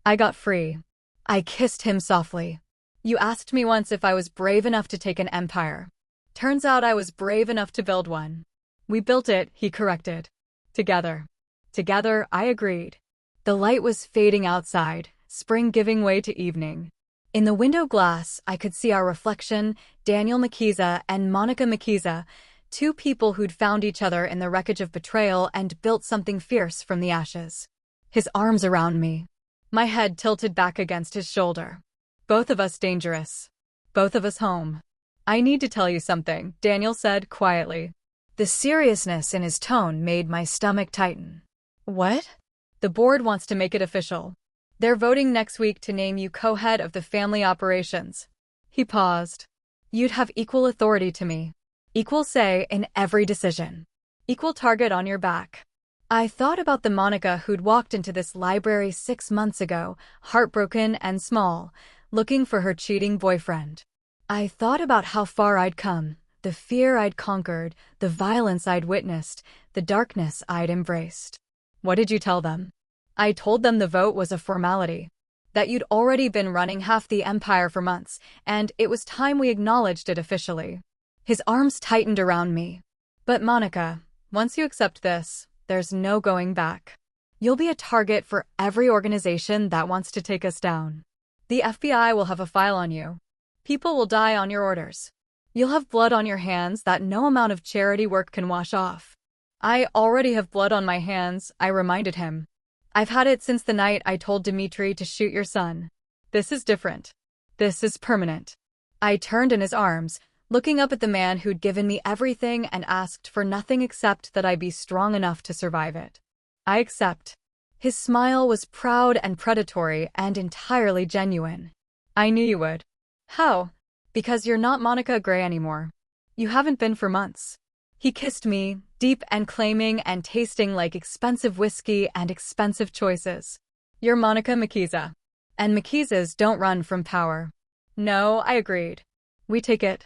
I got free. I kissed him softly. You asked me once if I was brave enough to take an empire. Turns out I was brave enough to build one. We built it, he corrected. Together. Together, I agreed. The light was fading outside, spring giving way to evening. In the window glass, I could see our reflection, Daniel Makiza and Monica Makiza, two people who'd found each other in the wreckage of betrayal and built something fierce from the ashes. His arms around me. My head tilted back against his shoulder. Both of us dangerous. Both of us home. I need to tell you something, Daniel said quietly. The seriousness in his tone made my stomach tighten. What? The board wants to make it official. They're voting next week to name you co-head of the family operations. He paused. You'd have equal authority to me. Equal say in every decision. Equal target on your back. I thought about the Monica who'd walked into this library 6 months ago, heartbroken and small, looking for her cheating boyfriend. I thought about how far I'd come, the fear I'd conquered, the violence I'd witnessed, the darkness I'd embraced. What did you tell them? I told them the vote was a formality, that you'd already been running half the empire for months, and it was time we acknowledged it officially. His arms tightened around me. But Monica, once you accept this, there's no going back. You'll be a target for every organization that wants to take us down. The FBI will have a file on you. People will die on your orders. You'll have blood on your hands that no amount of charity work can wash off. I already have blood on my hands, I reminded him. I've had it since the night I told Dimitri to shoot your son. This is different. This is permanent. I turned in his arms, looking up at the man who'd given me everything and asked for nothing except that I be strong enough to survive it. I accept. His smile was proud and predatory and entirely genuine. I knew you would. How? Because you're not Monica Gray anymore. You haven't been for months. He kissed me, deep and claiming and tasting like expensive whiskey and expensive choices. You're Monica Makiza. And Makizas don't run from power. No, I agreed. We take it.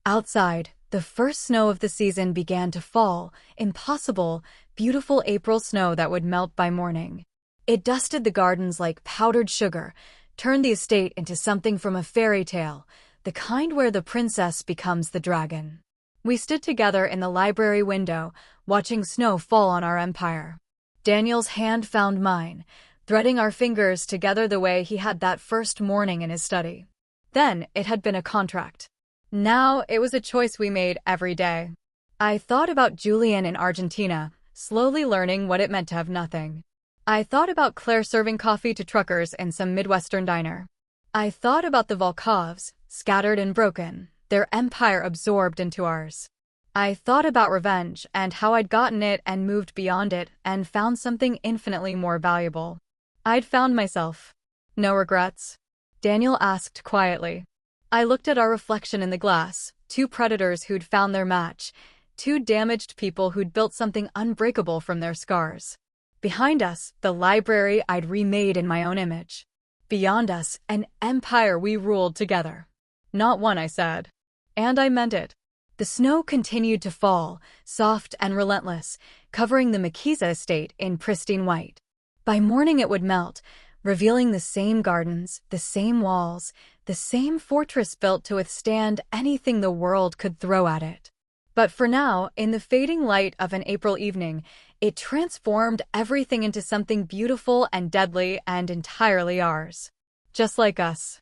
Outside, the first snow of the season began to fall, impossible, beautiful April snow that would melt by morning. It dusted the gardens like powdered sugar, turned the estate into something from a fairy tale, the kind where the princess becomes the dragon. We stood together in the library window, watching snow fall on our empire. Daniel's hand found mine, threading our fingers together the way he had that first morning in his study. Then it had been a contract. Now it was a choice we made every day. I thought about Julian in Argentina, slowly learning what it meant to have nothing. I thought about Claire serving coffee to truckers in some Midwestern diner. I thought about the Volkovs, scattered and broken, their empire absorbed into ours. I thought about revenge and how I'd gotten it and moved beyond it and found something infinitely more valuable. I'd found myself. No regrets? Daniel asked quietly. I looked at our reflection in the glass, two predators who'd found their match, two damaged people who'd built something unbreakable from their scars. Behind us, the library I'd remade in my own image. Beyond us, an empire we ruled together. Not one, I said. And I meant it. The snow continued to fall, soft and relentless, covering the Makiza estate in pristine white. By morning it would melt, revealing the same gardens, the same walls, the same fortress built to withstand anything the world could throw at it. But for now, in the fading light of an April evening, it transformed everything into something beautiful and deadly and entirely ours. Just like us.